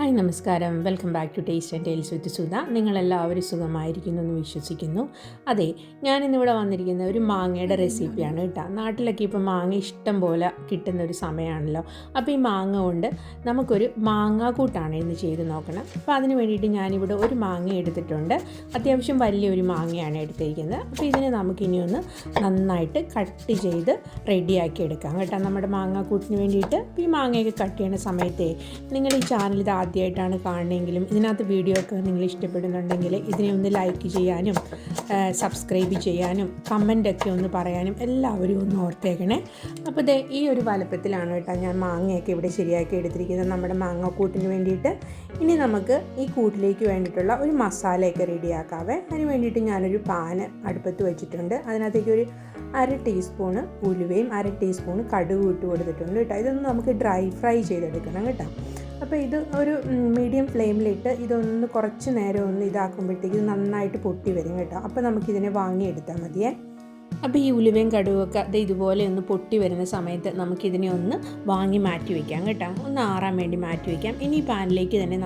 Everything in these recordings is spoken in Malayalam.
ഹായ് നമസ്കാരം, welcome back to taste and tales with Sudha. നിങ്ങളെല്ലാവരും സുഖമായിരിക്കുന്നു എന്ന് വിശ്വസിക്കുന്നു. അതെ, ഞാനിന്നിവിടെ വന്നിരിക്കുന്ന ഒരു മാങ്ങയുടെ റെസിപ്പിയാണ് കേട്ടോ. നാട്ടിലൊക്കെ ഇപ്പോൾ മാങ്ങ ഇഷ്ടം പോലെ കിട്ടുന്ന ഒരു സമയമാണല്ലോ. അപ്പോൾ ഈ മാങ്ങ കൊണ്ട് നമുക്കൊരു മാങ്ങാക്കൂട്ടാണ് ഇന്ന് ചെയ്ത് നോക്കണം. അപ്പോൾ അതിന് വേണ്ടിയിട്ട് ഞാനിവിടെ ഒരു മാങ്ങ എടുത്തിട്ടുണ്ട്. അത്യാവശ്യം വലിയൊരു മാങ്ങയാണ് എടുത്തിരിക്കുന്നത്. അപ്പോൾ ഇതിനെ നമുക്കിനി ഒന്ന് നന്നായിട്ട് കട്ട് ചെയ്ത് റെഡിയാക്കി എടുക്കാം കേട്ടോ, നമ്മുടെ മാങ്ങാക്കൂട്ടിന് വേണ്ടിയിട്ട്. ഈ മാങ്ങയൊക്കെ കട്ട് ചെയ്യുന്ന സമയത്തേ നിങ്ങൾ ഈ ചാനൽ ഇത് ആദ്യമായിട്ടാണ് കാണണമെങ്കിലും ഇതിനകത്ത് വീഡിയോ ഒക്കെ നിങ്ങൾ ഇഷ്ടപ്പെടുന്നുണ്ടെങ്കിൽ ഇതിനെ ഒന്ന് ലൈക്ക് ചെയ്യാനും സബ്സ്ക്രൈബ് ചെയ്യാനും കമൻ്റൊക്കെ ഒന്ന് പറയാനും എല്ലാവരും ഒന്ന് ഓർത്തേക്കണേ. അപ്പോൾ ഇത് ഈ ഒരു വലുപ്പത്തിലാണ് കേട്ടോ ഞാൻ മാങ്ങയൊക്കെ ഇവിടെ ശരിയാക്കി എടുത്തിരിക്കുന്നത് നമ്മുടെ മാങ്ങാക്കൂട്ടിന് വേണ്ടിയിട്ട്. ഇനി നമുക്ക് ഈ കൂട്ടിലേക്ക് വേണ്ടിയിട്ടുള്ള ഒരു മസാലയൊക്കെ റെഡിയാക്കാവേ. അതിന് വേണ്ടിയിട്ട് ഞാനൊരു പാന് അടുപ്പത്ത് വെച്ചിട്ടുണ്ട്. അതിനകത്തേക്ക് ഒരു 1/2 ടീസ്പൂണ് ഉലുവയും 1/2 ടീസ്പൂണ് കടുക് ഇട്ട് കൊടുത്തിട്ടുണ്ട് കേട്ടോ. ഇതൊന്ന് നമുക്ക് ഡ്രൈ ഫ്രൈ ചെയ്തെടുക്കണം കേട്ടോ. അപ്പോൾ ഇത് ഒരു മീഡിയം ഫ്ലെയിമിലിട്ട് ഇതൊന്ന് കുറച്ച് നേരം ഒന്ന് ഇതാക്കുമ്പോഴത്തേക്ക് ഇത് നന്നായിട്ട് പൊട്ടി വരും കേട്ടോ. അപ്പോൾ നമുക്കിതിനെ വാങ്ങിയെടുത്താൽ മതിയേ. അപ്പോൾ ഈ ഉലുവയും കടുവൊക്കെ അത് ഇതുപോലെ ഒന്ന് പൊട്ടി വരുന്ന സമയത്ത് നമുക്കിതിനെ ഒന്ന് വാങ്ങി മാറ്റി വയ്ക്കാം കേട്ടോ, ഒന്ന് ആറാൻ വേണ്ടി മാറ്റി വയ്ക്കാം. ഇനി ഈ പാനിലേക്ക് തന്നെ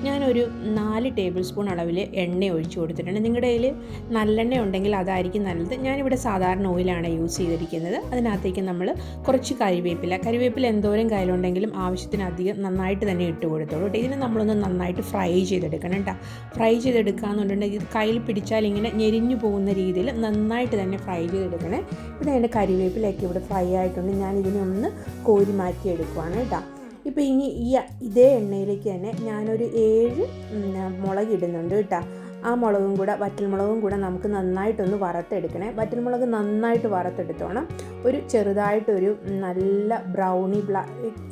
ഞാനൊരു 4 ടേബിൾ സ്പൂൺ അളവിൽ എണ്ണ ഒഴിച്ചു കൊടുത്തിട്ടുണ്ട്. നിങ്ങളുടെ കയ്യിൽ നല്ലെണ്ണ ഉണ്ടെങ്കിൽ അതായിരിക്കും നല്ലത്. ഞാനിവിടെ സാധാരണ ഓയിലാണ് യൂസ് ചെയ്തിരിക്കുന്നത്. അതിനകത്തേക്ക് നമ്മൾ കുറച്ച് കരിവേപ്പില എന്തോരം കയ്യിലുണ്ടെങ്കിലും ആവശ്യത്തിനധികം നന്നായിട്ട് തന്നെ ഇട്ട് കൊടുത്തോളൂ കേട്ടോ. ഇതിനെ നമ്മളൊന്ന് നന്നായിട്ട് ഫ്രൈ ചെയ്തെടുക്കണം കേട്ടോ. ഫ്രൈ ചെയ്തെടുക്കുകയെന്നുണ്ടെങ്കിൽ ഇത് കയ്യിൽ പിടിച്ചാൽ ഇങ്ങനെ ഞെരിഞ്ഞു പോകുന്ന രീതിയിൽ നന്നായിട്ട് തന്നെ ഫ്രൈ ചെയ്തെടുക്കണേ. പിന്നെ അതിൻ്റെ കരിവേപ്പിലൊക്കെ ഇവിടെ ഫ്രൈ ആയിട്ടുണ്ട്. ഞാൻ ഇതിനെ ഒന്ന് കോരി മാറ്റിയെടുക്കുവാണ് കേട്ടോ. ഇപ്പോൾ ഇനി ഇതേ എണ്ണയിലേക്ക് തന്നെ ഞാനൊരു 7 മുളക് ഇടുന്നുണ്ട് കേട്ടോ. ആ വറ്റൽമുളകും കൂടെ നമുക്ക് നന്നായിട്ടൊന്ന് വറുത്തെടുക്കണേ. വറ്റൽമുളക് നന്നായിട്ട് വറുത്തെടുത്തോണം. ഒരു ചെറുതായിട്ടൊരു നല്ല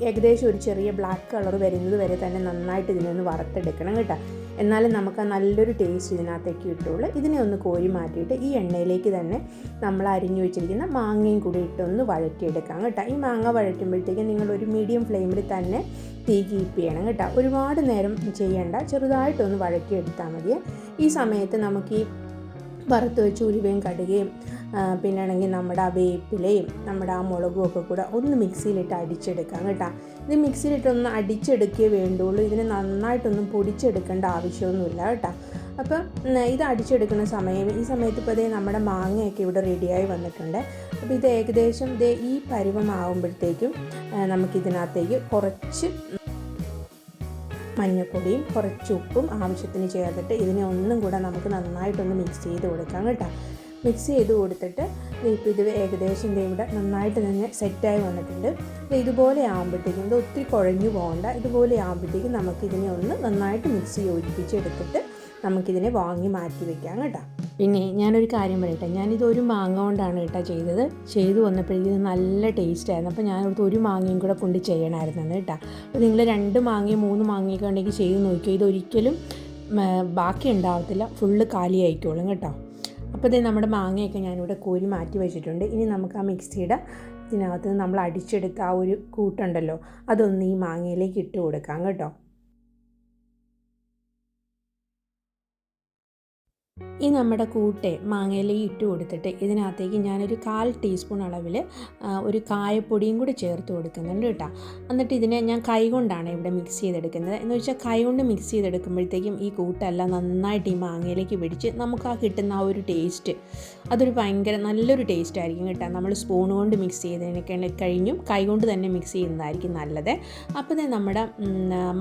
ഏകദേശം ഒരു ചെറിയ ബ്ലാക്ക് കളർ വരുന്നത് വരെ തന്നെ നന്നായിട്ട് ഇതിനൊന്ന് വറുത്തെടുക്കണം കേട്ടോ. എന്നാലും നമുക്ക് നല്ലൊരു ടേസ്റ്റ് ഇതിനകത്തേക്ക് കിട്ടുള്ളൂ. ഇതിനെ ഒന്ന് കോരി മാറ്റിയിട്ട് ഈ എണ്ണയിലേക്ക് തന്നെ നമ്മൾ അരിഞ്ഞു വെച്ചിരിക്കുന്ന മാങ്ങയും കൂടി ഇട്ടൊന്ന് വഴറ്റിയെടുക്കാം കേട്ടോ. ഈ മാങ്ങ വഴറ്റുമ്പോഴത്തേക്കും നിങ്ങളൊരു മീഡിയം ഫ്ലെയിമിൽ തന്നെ തീ കീപ്പ് ചെയ്യണം കേട്ടോ. ഒരുപാട് നേരം ചെയ്യേണ്ട, ചെറുതായിട്ടൊന്ന് വഴറ്റിയെടുത്താൽ മതി. ഈ സമയത്ത് നമുക്ക് ഈ വറുത്ത് വെച്ച് ഉലുവയും കടുകയും പിന്നാണെങ്കിൽ നമ്മുടെ ആ വേപ്പിലയും നമ്മുടെ ആ മുളകും ഒക്കെ കൂടെ ഒന്ന് മിക്സിയിലിട്ട് അടിച്ചെടുക്കാം കേട്ടോ. ഇത് മിക്സിയിലിട്ടൊന്ന് അടിച്ചെടുക്കേ വേണ്ടുള്ളൂ. ഇതിനെ നന്നായിട്ടൊന്നും പൊടിച്ചെടുക്കേണ്ട ആവശ്യമൊന്നുമില്ല കേട്ടോ. അപ്പം ഇത് അടിച്ചെടുക്കുന്ന ഈ സമയത്ത് ഇപ്പോൾ നമ്മുടെ മാങ്ങയൊക്കെ ഇവിടെ റെഡിയായി വന്നിട്ടുണ്ട്. അപ്പോൾ ഇത് ഏകദേശം ഈ പരുവമാകുമ്പോഴത്തേക്കും നമുക്കിതിനകത്തേക്ക് കുറച്ച് മഞ്ഞൾപ്പൊടിയും കുറച്ച് ഉപ്പും ആവശ്യത്തിന് ചേർത്തിട്ട് ഇതിനെ ഒന്നും കൂടെ നമുക്ക് നന്നായിട്ടൊന്ന് മിക്സ് ചെയ്ത് കൊടുക്കാം കേട്ടോ. മിക്സ് ചെയ്ത് കൊടുത്തിട്ട് ഇപ്പോൾ ഇത് ഏകദേശം ഇവിടെ നന്നായിട്ട് തന്നെ സെറ്റായി വന്നിട്ടുണ്ട്. ഇതുപോലെ ആകുമ്പോഴത്തേക്കും ഇത് ഒത്തിരി കുഴഞ്ഞു പോകണ്ട. ഇതുപോലെ ആകുമ്പോഴത്തേക്കും നമുക്കിതിനെ ഒന്ന് നന്നായിട്ട് മിക്സ് യോജിപ്പിച്ചെടുത്തിട്ട് നമുക്കിതിനെ വാങ്ങി മാറ്റി വയ്ക്കാം കേട്ടോ. പിന്നെ ഞാനൊരു കാര്യം പറയട്ടെ, ഞാനിതൊരു മാങ്ങ കൊണ്ടാണ് കേട്ടോ ചെയ്തു വന്നപ്പോഴത്തേക്കും നല്ല ടേസ്റ്റായിരുന്നു. അപ്പോൾ ഞാനടുത്ത് ഒരു മാങ്ങയും കൂടെ കൊണ്ട് ചെയ്യണമായിരുന്നു കേട്ടോ. അപ്പോൾ നിങ്ങൾ 2 മാങ്ങയും 3 മാങ്ങയൊക്കെ ഉണ്ടെങ്കിൽ ചെയ്ത് നോക്കിയോ. ഇതൊരിക്കലും ബാക്കി ഉണ്ടാവത്തില്ല, ഫുള്ള് കാലിയായിക്കോളും കേട്ടോ. അപ്പോൾ നമ്മുടെ മാങ്ങയൊക്കെ ഞാനിവിടെ കോരി മാറ്റി വെച്ചിട്ടുണ്ട്. ഇനി നമുക്ക് ആ മിക്സിയുടെ ഇതിനകത്ത് നമ്മൾ അടിച്ചെടുത്ത ആ ഒരു കൂട്ടുണ്ടല്ലോ അതൊന്ന് ഈ മാങ്ങയിലേക്ക് ഇട്ട് കൊടുക്കാം കേട്ടോ. ഈ നമ്മുടെ മാങ്ങയിലേക്ക് ഇട്ട് കൊടുത്തിട്ട് ഇതിനകത്തേക്ക് ഞാനൊരു 1/4 ടീസ്പൂൺ അളവിൽ ഒരു കായപ്പൊടിയും കൂടി ചേർത്ത് കൊടുക്കുന്നുണ്ട് കേട്ടോ. എന്നിട്ട് ഇതിനെ ഞാൻ കൈകൊണ്ടാണ് ഇവിടെ മിക്സ് ചെയ്തെടുക്കുന്നത്. എന്ന് വെച്ചാൽ കൈകൊണ്ട് മിക്സ് ചെയ്തെടുക്കുമ്പോഴത്തേക്കും ഈ കൂട്ടെല്ലാം നന്നായിട്ട് ഈ മാങ്ങയിലേക്ക് പിടിച്ച് നമുക്ക് ആ കിട്ടുന്ന ആ ഒരു ടേസ്റ്റ് അതൊരു ഭയങ്കര നല്ലൊരു ടേസ്റ്റ് ആയിരിക്കും കേട്ടോ. നമ്മൾ സ്പൂൺ കൊണ്ട് മിക്സ് ചെയ്തതിനൊക്കെ കഴിഞ്ഞും കൈകൊണ്ട് തന്നെ മിക്സ് ചെയ്യുന്നതായിരിക്കും നല്ലത്. അപ്പോൾ നമ്മുടെ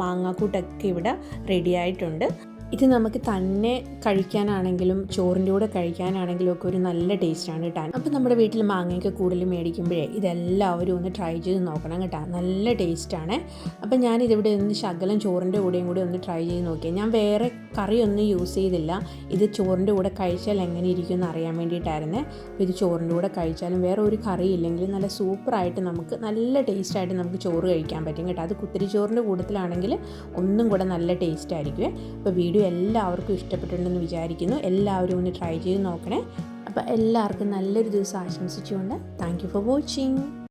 മാങ്ങാക്കൂട്ടൊക്കെ ഇവിടെ റെഡി ആയിട്ടുണ്ട്. ഇത് നമുക്ക് തന്നെ കഴിക്കാനാണെങ്കിലും ചോറിൻ്റെ കൂടെ കഴിക്കാനാണെങ്കിലും ഒക്കെ ഒരു നല്ല ടേസ്റ്റാണ് കേട്ടോ. അപ്പോൾ നമ്മുടെ വീട്ടിൽ മാങ്ങയൊക്കെ കൂടുതൽ മേടിക്കുമ്പോഴേ ഇതെല്ലാവരും ഒന്ന് ട്രൈ ചെയ്ത് നോക്കണം കേട്ടോ. നല്ല ടേസ്റ്റാണ്. അപ്പോൾ ഞാനിതിവിടെ ഒന്ന് ശകലം ചോറിൻ്റെ കൂടെയും കൂടി ഒന്ന് ട്രൈ ചെയ്ത് നോക്കിയാൽ. ഞാൻ വേറെ കറിയൊന്നും യൂസ് ചെയ്തില്ല. ഇത് ചോറിൻ്റെ കൂടെ കഴിച്ചാൽ എങ്ങനെ ഇരിക്കും എന്ന് അറിയാൻ വേണ്ടിയിട്ടായിരുന്നു. അപ്പോൾ ഇത് ചോറിൻ്റെ കൂടെ കഴിച്ചാലും വേറെ ഒരു കറി ഇല്ലെങ്കിൽ നല്ല സൂപ്പറായിട്ട് നമുക്ക് നല്ല ടേസ്റ്റായിട്ട് നമുക്ക് ചോറ് കഴിക്കാൻ പറ്റും കേട്ടോ. അത് കുത്തിരി ചോറിൻ്റെ കൂട്ടത്തിലാണെങ്കിൽ ഒന്നും കൂടെ നല്ല ടേസ്റ്റ് ആയിരിക്കും. അപ്പോൾ വീഡിയോ എല്ലാവർക്കും ഇഷ്ടപ്പെട്ടിട്ടുണ്ടെന്ന് വിചാരിക്കുന്നു. എല്ലാവരും ഒന്ന് ട്രൈ ചെയ്ത് നോക്കണേ. അപ്പോൾ എല്ലാവർക്കും നല്ലൊരു ദിവസം ആശംസിച്ചുകൊണ്ട് താങ്ക് യു ഫോർ വാച്ചിങ്.